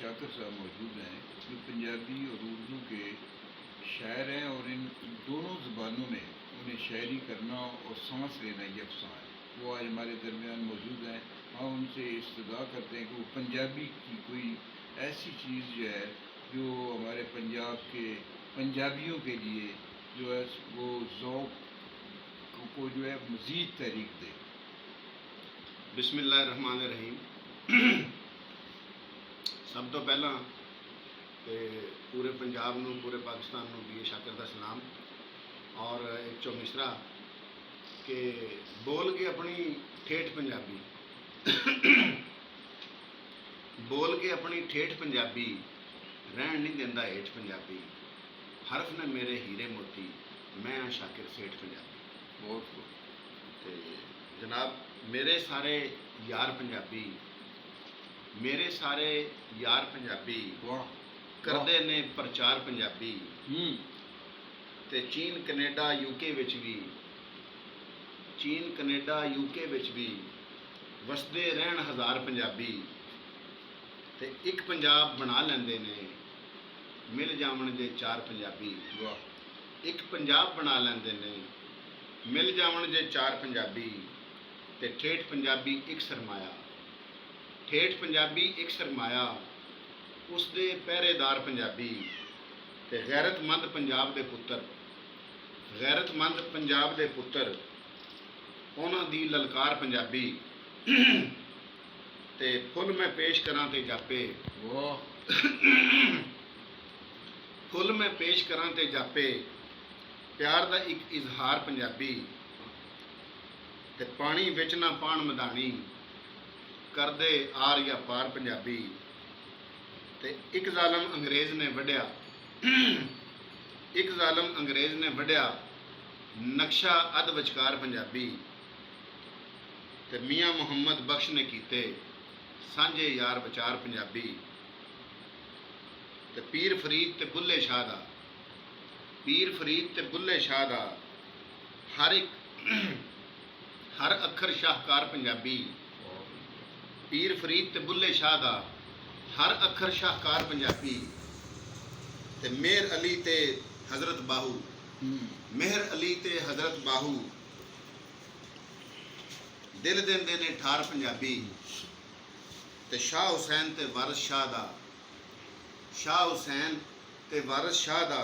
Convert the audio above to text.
शाकिर साहब मौजूद हैं जो पंजाबी और उर्दू के शायर हैं और इन दोनों ज़बानों में उन्हें शायरी करना और सांस लेना यकसा है। वो आज हमारे दरमियान मौजूद हैं। हम उनसे इस्तदा करते हैं कि वो पंजाबी की कोई ऐसी चीज़ जो है जो हमारे पंजाब के पंजाबियों के लिए जो है वो ज़ौक़ को जो है मज़ीद तहरीक दे। बिस्मिल्लाहिर्रहमानिर्रहीम। सब तो पहला तो पूरे पंजाब नूं पूरे पाकिस्तान नूं भी शाकिर दा सलाम और एक चौमिसरा के बोल के अपनी ठेठ पंजाबी बोल के अपनी ठेठ पंजाबी रहन नहीं देंदा हेठ पंजाबी हरफ ने मेरे हीरे मोती मैं हाँ शाकिर सेठ पंजाबी। बहुत जनाब मेरे सारे यार पंजाबी मेरे सारे यार पंजाबी करदे ने प्रचार पंजाबी ते चीन कनेडा यूके विच भी चीन कनेडा यूके विच भी वसदे रहन हज़ार पंजाबी ते एक पंजाब बना लेंदे ने मिल जावन जे चार पंजाबी। एक पंजाब बना लेंदे ने मिल जावन जे चार पंजाबी ते ठेठ पंजाबी एक सरमाया ठेठ पंजाबी एक सरमाया उसदे पहरेदार पंजाबी ते गैरतमंद पंजाब दे पुत्तर गैरतमंद पंजाब दे पुत्तर उन्हां दी ललकार पंजाबी ते फुल मैं पेश करां ते जापे फुल मैं पेश करां ते जापे प्यार दा एक इजहार पंजाबी ते पानी विच ना पान मदानी करदे आर या पार पंजाबी ते एक जालम अंग्रेज़ ने वड्या एक जालम अंग्रेज़ ने वड्या नक्शा अध विचकार पंजाबी ते मियाँ मुहम्मद बख्श ने कीते सांझे यार विचार पंजाबी ते पीर फरीद ते बुल्ले शाह दा पीर फरीद ते बुल्ले शाह दा हर अखर शाहकार पंजाबी पीर फरीद ते बुल्ले शाह दा हर अखर शाहकार पंजाबी ते मेहर अली ते हज़रत बाहू मेहर अली ते हज़रत बाहू दिल देंदे ने ठार पंजाबी ते शाह हुसैन ते वारिस शाह दा शाह हुसैन ते वारिस शाह दा